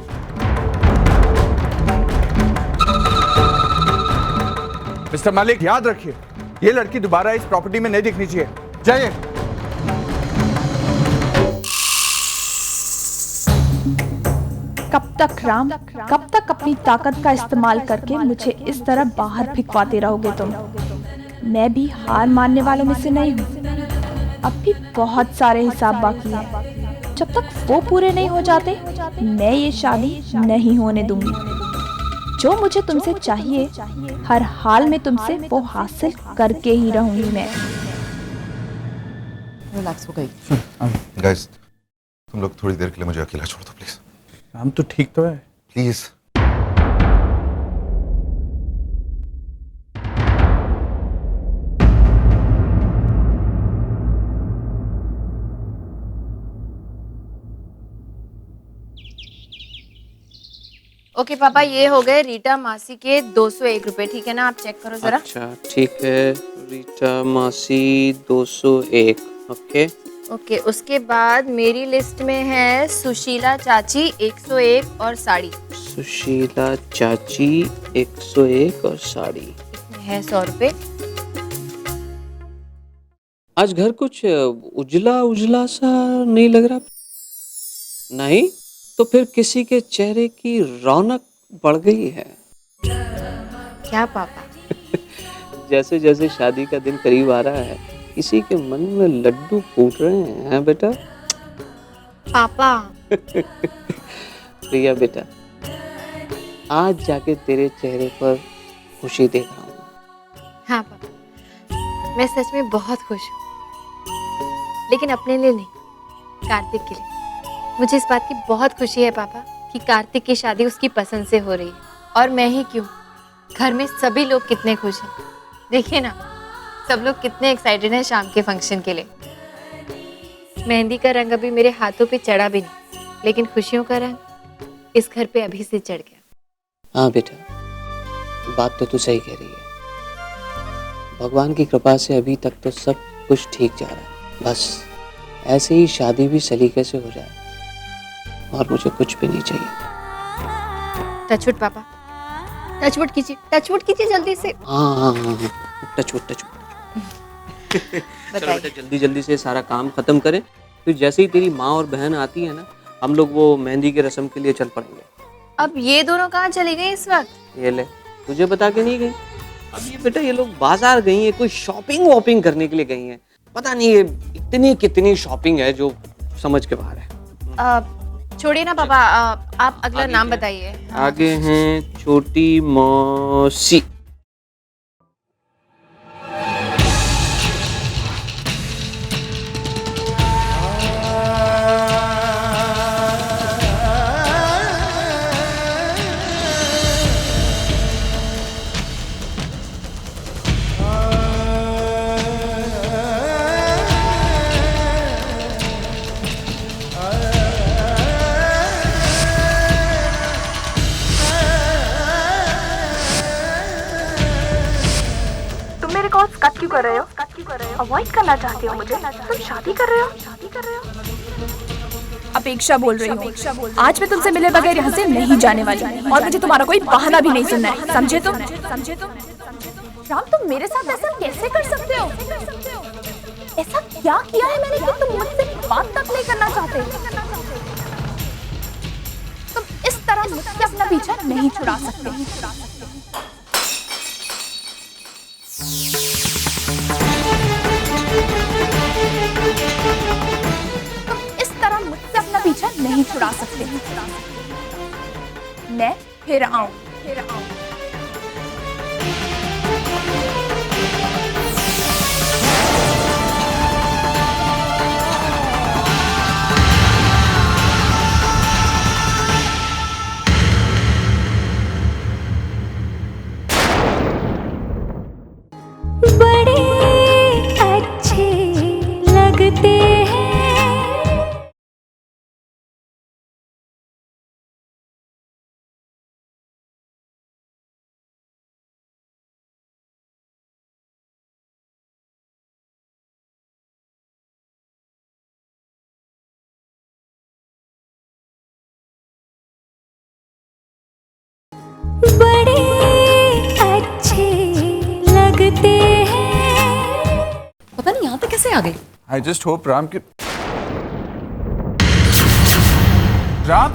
B: मिस्टर मालिक याद रखिए, ये लड़की दोबारा इस प्रॉपर्टी में नहीं दिखनी चाहिए। जाइए।
A: कब तक राम, कब तक अपनी ताकत का इस्तेमाल करके मुझे इस तरह बाहर फिकवाते रहोगे तुम? मैं भी हार मानने वालों में से नहीं हूँ। अब भी बहुत सारे हिसाब बाकी हैं। जब तक वो पूरे नहीं हो जाते मैं ये शादी नहीं होने दूंगी। जो मुझे तुमसे चाहिए हर हाल में तुमसे वो हासिल करके ही रहूंगी मैं।
C: रिलैक्स हो गई।
D: गाइस तुम लोग थोड़ी देर के लिए मुझे अकेला छोड़ दो प्लीज।
B: हम तो ठीक तो है।
D: प्लीज।
J: ओके पापा, ये हो गए रीटा मासी के 201 रुपए, ठीक है ना? आप चेक करो जरा।
I: अच्छा ठीक है, रीटा मासी 201। ओके
J: ओके, उसके बाद मेरी लिस्ट में है सुशीला चाची 101 और साड़ी।
I: सुशीला चाची 101 और साड़ी
J: है 100 रुपए।
I: आज घर कुछ उजला उजला सा नहीं लग रहा? नहीं तो फिर किसी के चेहरे की रौनक बढ़ गई है।
J: क्या पापा?
I: जैसे जैसे शादी का दिन करीब आ रहा है, किसी के मन में लड्डू फूट रहे हैं बेटा।
J: पापा
I: प्रिया बेटा, आज जाके तेरे चेहरे पर खुशी देख रहा हूँ।
J: हाँ पापा, मैं सच में बहुत खुश हूँ, लेकिन अपने लिए नहीं, कार्तिक के लिए। मुझे इस बात की बहुत खुशी है पापा कि कार्तिक की शादी उसकी पसंद से हो रही है, और मैं ही क्यों, घर में सभी लोग कितने खुश हैं। देखिए ना, सब लोग कितने एक्साइटेड हैं शाम के फंक्शन के लिए। मेहंदी का रंग अभी मेरे हाथों पे चढ़ा भी नहीं, लेकिन खुशियों का रंग इस घर पे अभी से चढ़ गया।
I: हाँ बेटा, बात तो तू सही कह रही है। भगवान की कृपा से अभी तक तो सब कुछ ठीक जा रहा है। बस ऐसे ही शादी भी सलीके से हो जाए, और मुझे कुछ भी नहीं चाहिए।
J: टचवुड पापा, टचवुड कीजिए जल्दी से।
I: हाँ हाँ हाँ हाँ, टचवुड। चलो बेटा, जल्दी जल्दी से सारा काम खत्म करें, फिर जैसे ही तेरी माँ और बहन आती है ना, हम लोग वो मेहंदी की रस्म के लिए चल पड़ेंगे।
J: अब ये दोनों कहाँ चली गई इस वक्त?
I: ये ले, तुझे बता के नहीं गई? अब ये बेटा, ये लोग बाजार गई हैं, कोई शॉपिंग वॉपिंग करने के लिए गई हैं। पता नहीं ये इतनी कितनी शॉपिंग है जो समझ के बाहर है।
J: छोड़िए ना पापा, आप अगला नाम बताइए।
I: आगे हैं छोटी मौसी।
A: कट क्यों कर रहे हो? अवॉइड करना चाहते हो मुझे? तुम शादी कर रहे हो? अपेक्षा बोल रही हूँ। आज मैं तुमसे मिले बगैर यहाँ से नहीं जाने वाली, और मुझे तुम्हारा कोई बहाना भी नहीं सुनना है, समझे तुम? राम, तुम मेरे साथ ऐसा कैसे कर सकते हो? ऐसा क्या किया है मैंने कि तुम मुझसे बात तक नहीं करना चाहते? तुम इस तरह मुझसे अपना पीछा नहीं छुड़ा सकते। इस तरह मुझसे अपना पीछा नहीं छुड़ा सकते। मैं फिर आऊं।
O: बड़े अच्छे लगते हैं। बड़े अच्छे लगते हैं।
C: पता नहीं यहाँ तक कैसे आ गई।
B: I just hope राम की राम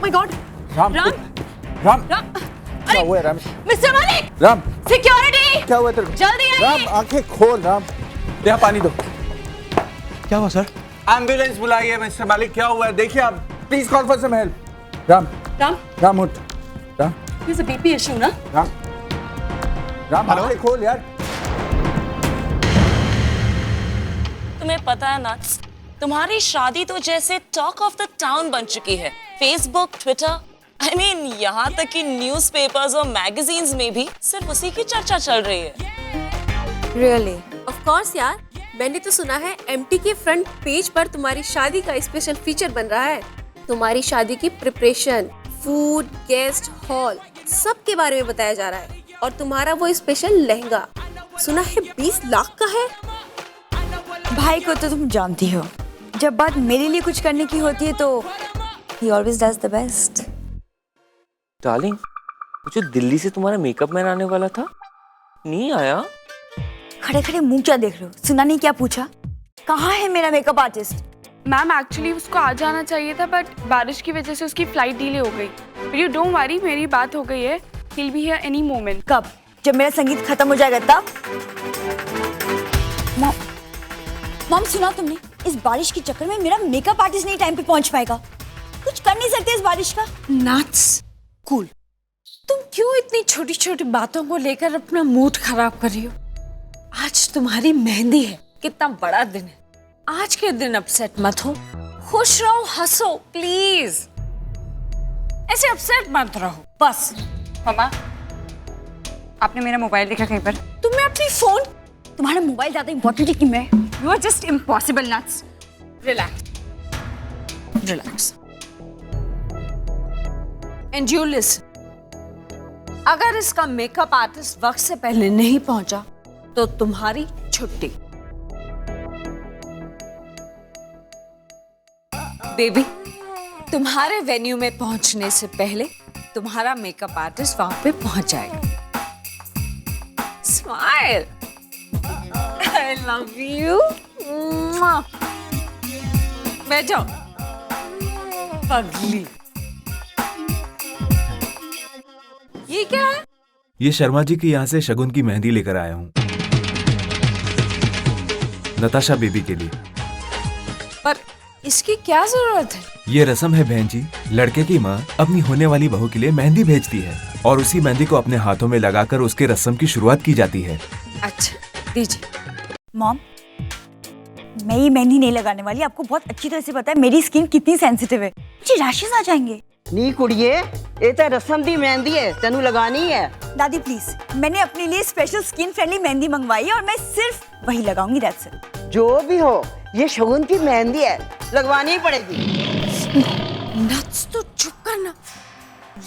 C: माय गॉड,
B: राम क्या हुआ है राम?
C: मिस्टर मालिक,
B: राम
C: सिक्योरिटी,
B: क्या हुआ तेरे को?
C: जल्दी आइए।
B: राम आंखें खोल। राम यहाँ पानी दो।
N: क्या हुआ सर?
B: एम्बुलेंस बुलाइए मिस्टर मालिक, क्या हुआ है देखिए आप, please call for some help. Ram उठ। Ram
C: There's a BP issue ना?
B: राम आंखें खोल यार।
P: तुम्हें पता है ना, तुम्हारी शादी तो जैसे टॉक ऑफ द टाउन बन चुकी है। फेसबुक, ट्विटर, I mean, यहाँ तक कि न्यूज़पेपर्स और मैगजीन्स में भी सिर्फ उसी की चर्चा चल रही है।
M: Really? Of course यार, मैंने तो सुना है MT के फ्रंट पेज पर तुम्हारी शादी का स्पेशल फीचर बन रहा है।
Q: तुम्हारी शादी की प्रिपरेशन, फूड, गेस्ट, हॉल, सब के बारे में बताया जा रहा है। और तुम्हारा वो स्पेशल लहंगा सुना है 20 लाख का है।
R: भाई को तो तुम जानती हो, जब बात मेरे लिए कुछ करने की होती है तो he always does the best।
I: Darling, वो जो दिल्ली से तुम्हारा मेकअप मैन आने वाला था, नहीं आया?
R: खड़े खड़े मुंह क्या देख रहे हो? सुना नहीं क्या पूछा? कहाँ है मेरा मेकअप आर्टिस्ट?
S: मैम एक्चुअली उसको आ जाना चाहिए था, बट बारिश की वजह से उसकी फ्लाइट डिले हो गई। बट यू डोंट वरी, मेरी बात हो गई है। He'll be here any moment।
R: कब? जब मेरा संगीत खत्म हो जाएगा तब? मॉम सुना तुमने? इस बारिश के चक्कर में मेरा मेकअप आर्टिस्ट नहीं टाइम पे पहुंच पाएगा। कुछ कर नहीं सकते इस बारिश का।
F: Nuts cool. तुम क्यों इतनी छोटी छोटी बातों को लेकर अपना मूड खराब कर रही हो? आज तुम्हारी मेहंदी है, कितना बड़ा दिन है। आज के दिन अपसेट मत हो, खुश रहो, हंसो प्लीज। ऐसे अपसेट मत रहो बस।
R: मामा, आपने मेरा मोबाइल देखा कहीं पर?
F: तुम्हें अपनी फोन,
R: तुम्हारा मोबाइल ज्यादा इंपॉर्टेंट है कि मैं? You are just impossible nuts.
F: Relax relax and you listen. अगर इसका मेकअप आर्टिस्ट वक्त से पहले नहीं पहुंचा तो तुम्हारी छुट्टी। बेबी, तुम्हारे वेन्यू में पहुंचने से पहले तुम्हारा मेकअप आर्टिस्ट वहां पे पहुंच जाएगा। स्माइल। I love you. बैठ जाओ पगली। ये क्या है?
T: ये शर्मा जी के यहाँ से शगुन की मेहंदी लेकर आया हूँ, नताशा बेबी के लिए।
F: पर इसकी क्या जरूरत है?
T: ये रस्म है बहन जी। लड़के की माँ अपनी होने वाली बहू के लिए मेहंदी भेजती है और उसी मेहंदी को अपने हाथों में लगाकर उसके रस्म की शुरुआत की जाती है।
F: अच्छा दीजिए।
R: मॉम, मैं ये मेहंदी नहीं लगाने वाली। आपको बहुत अच्छी तरह से पता है मेरी स्किन कितनी सेंसिटिव है, मुझे रैशेस आ जाएंगे।
H: नी कुड़िए, ये तो रस्म दी मेहंदी है, तेनू लगानी है।
R: दादी प्लीज, मैंने अपने लिए स्पेशल स्किन फ्रेंडली मेहंदी मंगवाई है और मैं सिर्फ वही लगाऊंगी। That's it.
H: जो भी हो, ये शगुन की मेहंदी है, लगवानी ही पड़ेगी।
F: नट्स, तो चुप करना।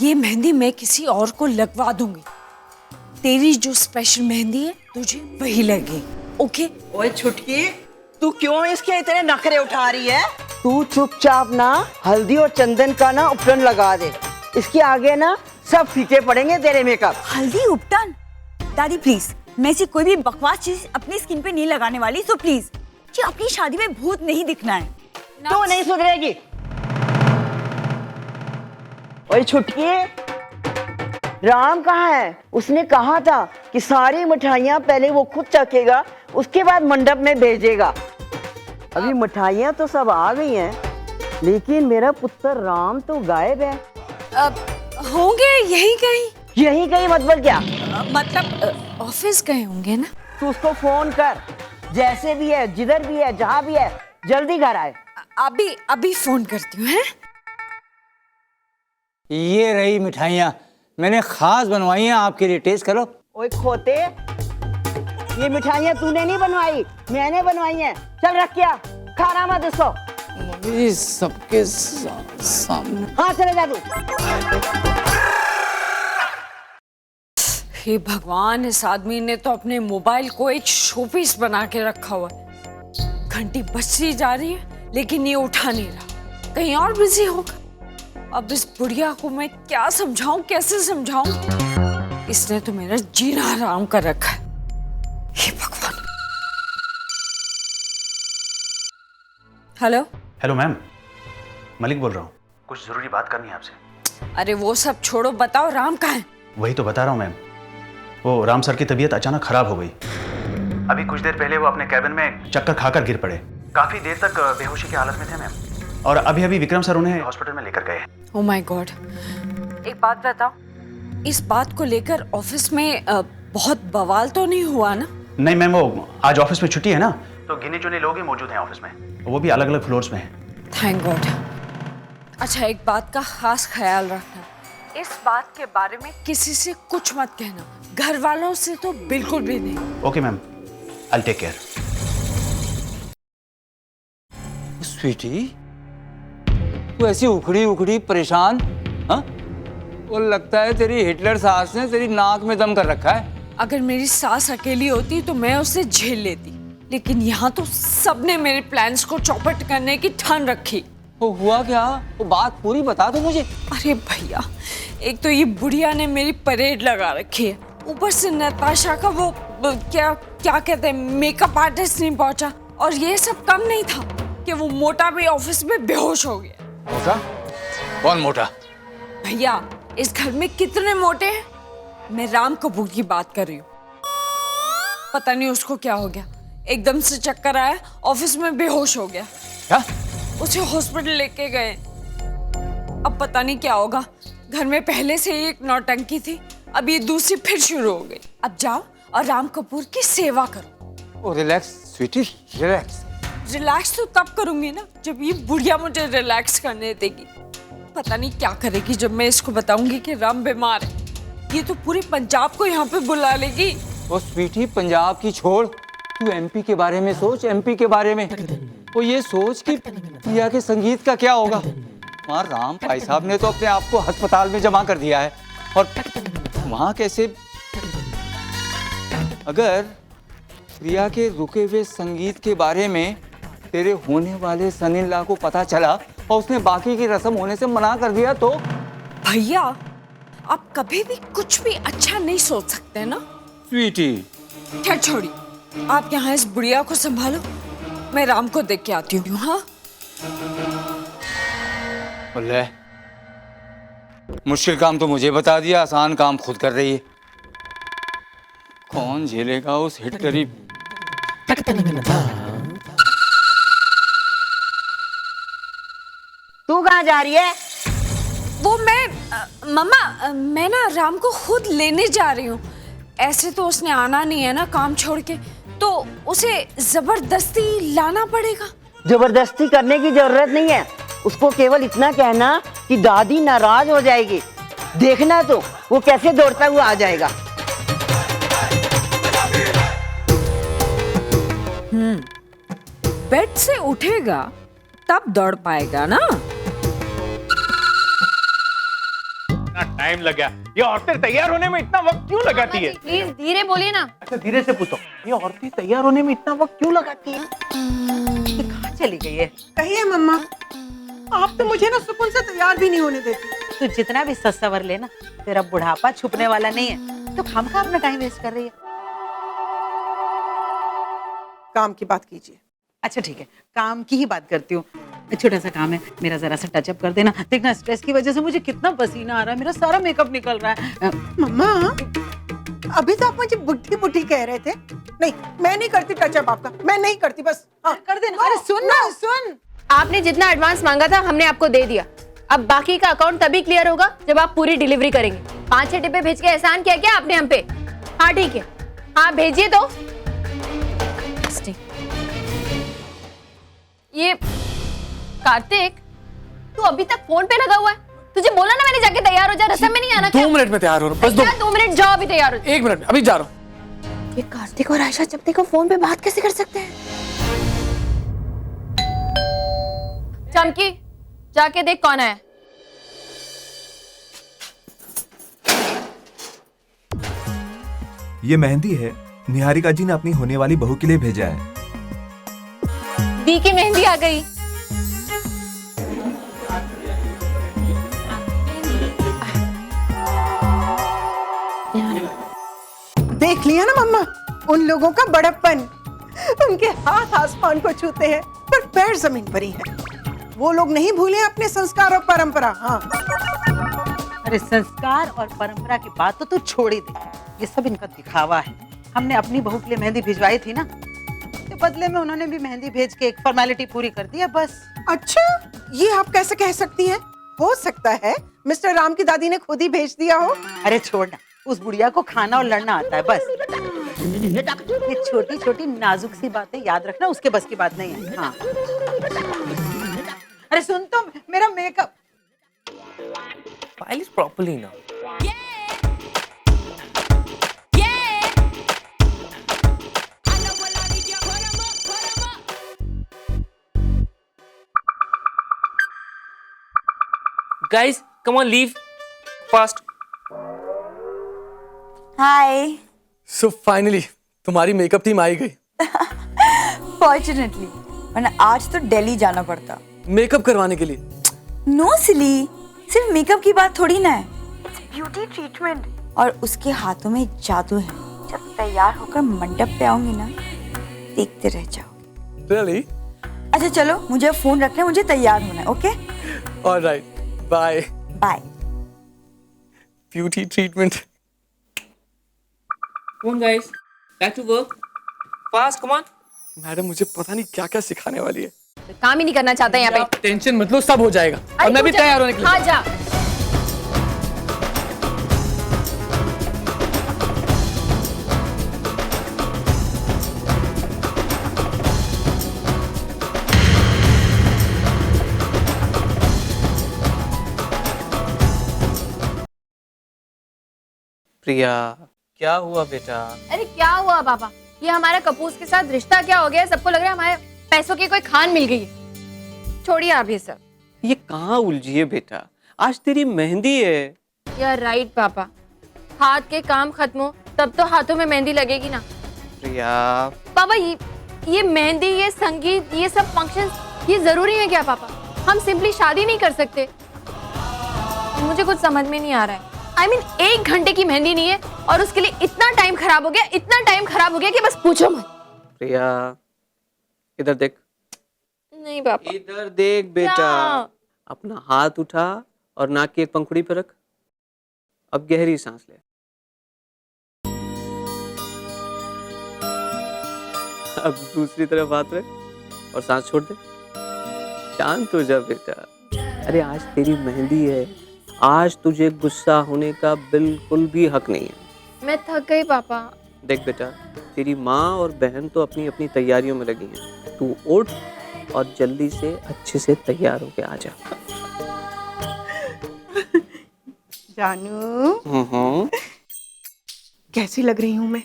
F: ये मेहंदी मैं किसी और को लगवा दूंगी। तेरी जो स्पेशल मेहंदी है तुझे वही लगेगी। ओके?
H: ओए छुटकी, तू क्यों इसके इतने नखरे उठा रही है? तू चुपचाप ना हल्दी और चंदन का ना उपटन लगा दे। इसके आगे ना सब फीके पड़ेंगे तेरे मेकअप।
R: हल्दी उपटन? दादी प्लीज, मैं ऐसी कोई भी बकवास चीज अपनी स्किन पे नहीं लगाने वाली। सो प्लीज, मुझे अपनी शादी में भूत नहीं दिखना है।
H: तो नहीं सुधरेगी। ओए छुटकी, राम कहाँ है? उसने कहा था कि सारी मिठाइयाँ पहले वो खुद चखेगा, उसके बाद मंडप में भेजेगा। अभी मिठाइयाँ तो सब आ गई हैं, लेकिन मेरा पुत्र राम तो गायब है।
F: होंगे यहीं कहीं।
H: यहीं कहीं मतलब क्या?
F: मतलब ऑफिस गए होंगे ना।
H: तू उसको फोन कर, जैसे भी है, जिधर भी है, जहाँ भी है, जल्दी घर आए।
F: अभी फोन करती हूँ।
G: ये रही मिठाइयाँ, मैंने खास बनवाई हैं आपके लिए, टेस्ट करो।
H: ओए खोते, ये मिठाइयाँ तूने नहीं बनवाई, मैंने बनवाई हैं। चल रख क्या, खाना मत इसको।
G: सबके सामने।
H: हाँ चले जा तू।
F: हे भगवान, इस आदमी ने तो अपने मोबाइल को एक शोपीस बना के रखा हुआ है। घंटी बजती जा रही है लेकिन ये उठा नहीं रहा, कहीं और बिजी होगा। अब इस बुढ़िया को मैं क्या समझाऊं, कैसे समझाऊं? इसने तो मेरा जीना हराम कर रखा है। हे भगवान। हेलो।
N: हेलो मैम, मलिक बोल रहा हूँ, कुछ जरूरी बात करनी है आपसे।
F: अरे वो सब छोड़ो, बताओ राम कहाँ है?
N: वही तो बता रहा हूँ मैम, वो राम सर की तबीयत अचानक खराब हो गई। अभी कुछ देर पहले वो अपने कैबिन में चक्कर खाकर गिर पड़े, काफी देर तक बेहोशी की हालत में थे मैम, और अभी विक्रम सर उन्हें हॉस्पिटल में लेकर गए।
F: Oh my God. एक बात बताओ, इस बात को लेकर ऑफिस में बहुत बवाल तो नहीं हुआ ना?
N: नहीं मैम, वो आज ऑफिस में छुट्टी है ना, तो गिने चुने लोग ही मौजूद हैं ऑफिस में, वो भी अलग अलग फ्लोर्स में हैं।
F: Thank God. अच्छा, एक बात का खास ख्याल रखना, इस बात के बारे में किसी से कुछ मत कहना, घर वालों से तो बिल्कुल भी नहीं।
N: Okay ma'am, I take care.
G: Sweetie, तू ऐसी उखड़ी उखड़ी परेशान, हाँ? वो लगता है तेरी हिटलर सास ने तेरी नाक में दम कर रखा है।
F: अगर मेरी सास अकेली होती तो मैं उसे झेल लेती, लेकिन यहाँ तो सबने मेरे प्लान्स को चौपट करने की ठान रखी।
G: वो हुआ क्या? वो बात पूरी बता दो मुझे।
F: अरे भैया, एक तो ये बुढ़िया ने मेरी परेड लगा रखी है, ऊपर से नताशा का वो क्या क्या कहते हैं मेकअप आर्टिस्ट नहीं पहुंचा, और ये सब कम नहीं था कि वो मोटा भी ऑफिस में बेहोश हो गया।
G: मोटा? कौन मोटा?
F: भैया, इस घर में कितने मोटे हैं? मैं राम कपूर की बात कर रही हूँ। पता नहीं उसको क्या हो गया, एकदम से चक्कर आया, ऑफिस में बेहोश हो गया।
G: क्या?
F: उसे हॉस्पिटल लेके गए। अब पता नहीं क्या होगा। घर में पहले से ही एक नौटंकी थी, अब ये दूसरी फिर शुरू हो गई। अब जाओ और राम कपूर की सेवा करो।
G: ओ रिलैक्स स्वीटी, रिलैक्स।
F: रिलैक्स तो तब करूंगी ना जब ये बुढ़िया मुझे रिलैक्स करने देगी। पता नहीं क्या करेगी जब मैं इसको बताऊंगी कि राम बीमार है। ये तो पूरे पंजाब को यहाँ पे बुला लेगी।
G: ओ स्वीटी, पंजाब की छोड़, तू एमपी के बारे में सोच, एमपी के बारे में। वो ये सोच कि प्रिया के संगीत का क्या होगा। वहाँ राम भाई साहब ने तो अपने आप को अस्पताल में जमा कर दिया है, और वहाँ कैसे? अगर प्रिया के रुके हुए संगीत के बारे में तेरे होने वाले सन-इन-लॉ को पता चला और उसने बाकी की रस्म होने से मना कर दिया तो?
F: भैया, आप कभी भी कुछ भी अच्छा नहीं सोच सकते ना
G: स्वीटी।
F: खैर छोड़ी, आप यहाँ इस बुढ़िया को संभालो, मैं राम को देख के आती हूँ। हाँ,
G: ले, मुश्किल काम तो मुझे बता दिया, आसान काम खुद कर रही है। कौन झेलेगा उस हिटलरी?
H: तू कहाँ जा रही है?
F: वो मम्मा, मैं ना राम को खुद लेने जा रही हूँ। ऐसे तो उसने आना नहीं है ना काम छोड़ के, तो उसे जबरदस्ती लाना पड़ेगा।
H: जबरदस्ती करने की जरूरत नहीं है, उसको केवल इतना कहना कि दादी नाराज हो जाएगी। देखना तो वो कैसे दौड़ता हुआ आ जाएगा।
F: बेड से उठेगा तब दौड़ पाएगा ना।
U: टाइम लग गया। ये औरतें तैयार होने में इतना वक्त क्यों लगाती है?
J: प्लीज धीरे बोलिए ना।
U: अच्छा धीरे से पूछो, ये औरतें तैयार होने में इतना वक्त क्यों लगाती है?
H: कहाँ चली गई है?
K: कहिए मम्मा, आप तो मुझे ना सुकून से तैयार भी नहीं होने देती।
H: तू जितना भी सस्वर लेना, तेरा बुढ़ापा छुपने वाला नहीं है, तो खामखा अपना टाइम वेस्ट कर रही है।
K: काम की बात कीजिए।
H: अच्छा ठीक है, काम की ही बात करती हूँ। छोटा सा काम है, मेरा जरा सा टचअप कर देना। देखना स्ट्रेस की वजह से मुझे कितना पसीना आ रहा है, मेरा सारा मेकअप निकल रहा है।
K: मम्मा, अभी तो आप मुझे बुढ़ी बुढ़ी कह रहे थे। नहीं, मैं नहीं करती टचअप आपका, मैं नहीं करती, बस
H: कर देना।
K: अरे सुन ना, सुन।
J: आपने जितना एडवांस मांगा था हमने आपको दे दिया। अब बाकी का अकाउंट तभी क्लियर होगा जब आप पूरी डिलीवरी करेंगे। 5-6 डिब्बे भेज के एहसान किया क्या आपने हम पे? हाँ ठीक है, हाँ भेजिए। तो ये कार्तिक, तू अभी तक फोन पे लगा हुआ है? तुझे बोला ना मैंने जाके तैयार हो जा, रसम में नहीं आना क्या?
V: 2 मिनट में तैयार हो रहा हूँ, बस
J: 2 मिनट, जाओ अभी तैयार हो।
V: 1 मिनट, अभी जा रहा हूँ।
J: ये कार्तिक और आयशा जब देखो फोन पे बात कैसे कर सकते हैं? चमकी, जाके देख कौन है।
T: ये मेहंदी है, निहारिका जी ने अपनी होने वाली बहू के लिए भेजा है।
J: दी की मेहंदी आ गई।
K: देख लिया ना मम्मा, उन लोगों का बड़प्पन। उनके हाथ आसमान को छूते हैं पर पैर जमीन पर ही है। वो लोग नहीं भूले अपने संस्कार और परंपरा। हाँ,
H: अरे संस्कार और परंपरा की बात तो तू छोड़ ही दे, ये सब इनका दिखावा है। हमने अपनी बहू के लिए मेहंदी भिजवाई थी ना, तो बदले में उन्होंने भी मेहंदी भेज के एक फॉर्मेलिटी पूरी कर दी है, बस।
K: अच्छा, ये आप कैसे कह सकती हैं? हो सकता है मिस्टर राम की दादी ने खुद ही भेज दिया हो।
H: अरे छोड़ना, उस बुढ़िया को खाना और लड़ना आता है, बस। ये छोटी छोटी नाजुक सी बातें याद रखना, उसके बस की बात नहीं है। हाँ। अरे सुन तो, मेरा makeup
V: File is properly now. Guys come on leave fast.
R: Hi.
V: So finally तुम्हारी मेकअप टीम आई गई।
R: फॉर्चुनेटली, वरना आज तो दिल्ली जाना पड़ता
V: मेकअप करवाने के लिए।
R: नो सिली, सिर्फ मेकअप की बात थोड़ी ना है, ब्यूटी ट्रीटमेंट। और उसके हाथों में जादू है। जब तैयार होकर मंडप पे आऊंगी ना, देखते रह जाओ।
V: Really?
R: अच्छा चलो, मुझे फोन रखना है, मुझे तैयार होना है। Okay
V: Alright, bye.
R: Bye.
V: Beauty treatment. Come on guys, back to work. Fast, come on. Madam मुझे पता नहीं क्या क्या सिखाने वाली है।
J: काम ही नहीं करना चाहता यहाँ पे।
V: टेंशन मत लो, सब हो जाएगा। और मैं भी तैयार होने के लिए।
J: हाँ जा।
I: प्रिया, क्या हुआ बेटा?
J: अरे क्या हुआ पापा, ये हमारा कपूर के साथ रिश्ता क्या हो गया? सबको लग रहा है हमारे पैसों की कोई खान मिल गई है। छोड़िए आप ये सब।
I: ये कहाँ उलझी है बेटा, आज तेरी मेहंदी है।
J: यार राइट पापा, हाथ के काम खत्म हो तब तो हाथों में मेहंदी लगेगी ना।
I: प्रिया
J: पापा ये मेहंदी, ये संगीत, ये सब फंक्शन, ये जरूरी है क्या पापा? हम सिंपली शादी नहीं कर सकते? मुझे कुछ समझ में नहीं आ रहा है। I mean, 1 घंटे की मेहंदी नहीं है और उसके लिए इतना टाइम खराब हो गया, इतना टाइम खराब हो गया कि बस पूछो मत।
I: प्रिया इधर देख।
J: नहीं पापा।
I: इधर देख बेटा, अपना हाथ उठा और नाक की एक पंखुड़ी पर रख। अब गहरी सांस ले। अब दूसरी तरफ हाथ रख और सांस छोड़ दे। शांत हो जा बेटा। अरे आज तेरी मेहंदी है, आज तुझे गुस्सा होने का बिल्कुल भी हक नहीं है।
J: मैं थक गई पापा।
I: देख बेटा, तेरी माँ और बहन तो अपनी अपनी तैयारियों में लगी हैं। तू उठ और जल्दी से अच्छे से तैयार होके आ जा।
K: जानू, कैसी लग रही हूँ मैं?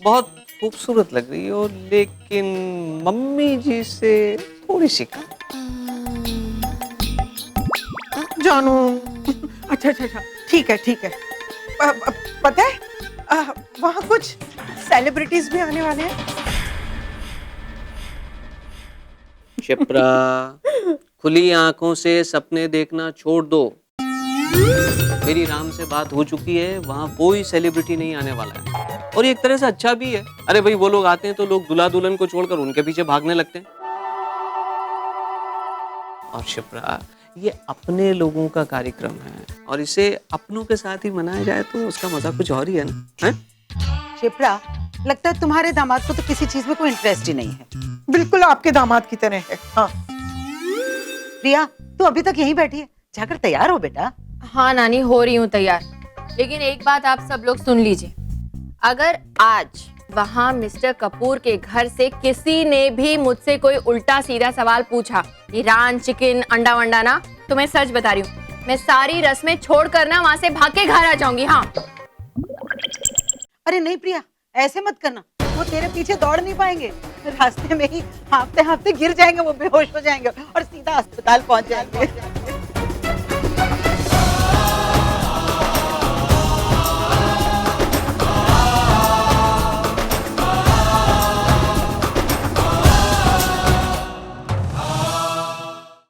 I: बहुत खूबसूरत लग रही हो, लेकिन मम्मी जी से थोड़ी सी कम।
K: जानू, अच्छा अच्छा अच्छा, ठीक है ठीक है। पता है वहाँ कुछ सेलिब्रिटीज भी आने वाले हैं।
I: शिप्रा, खुली आंखों से सपने देखना छोड़ दो। मेरी राम से बात हो चुकी है, वहाँ कोई सेलिब्रिटी नहीं आने वाला है। और ये एक तरह से अच्छा भी है। अरे भाई, वो लोग आते हैं तो लोग दुल्हा दुल्हन को छोड़कर उनके पीछे भागने लगते हैं। और शिप्रा, ये अपने लोगों का कार्यक्रम है और इसे अपनों के साथ ही मनाया जाए तो उसका मजा कुछ और ही है ना।
H: शिप्रा, लगता है तुम्हारे दामाद को तो किसी चीज में कोई इंटरेस्ट ही नहीं है।
K: बिल्कुल आपके दामाद की तरह है। हाँ।
H: प्रिया, तू अभी तक यहीं बैठी है, जाकर तैयार हो बेटा।
J: हाँ नानी, हो रही हूँ तैयार। लेकिन एक बात आप सब लोग सुन लीजिए, अगर आज वहाँ मिस्टर कपूर के घर से किसी ने भी मुझसे कोई उल्टा सीधा सवाल पूछा, ईरान चिकन अंडा वंडा ना, तो मैं सच बता रही हूँ, मैं सारी रस्में छोड़कर ना वहाँ से भाग के घर आ जाऊंगी। हाँ।
H: अरे नहीं प्रिया, ऐसे मत करना, वो तेरे पीछे दौड़ नहीं पाएंगे। रास्ते में ही हाँफते हाँफते गिर जाएंगे, वो बेहोश हो जाएंगे और सीधा अस्पताल पहुंच जाएंगे।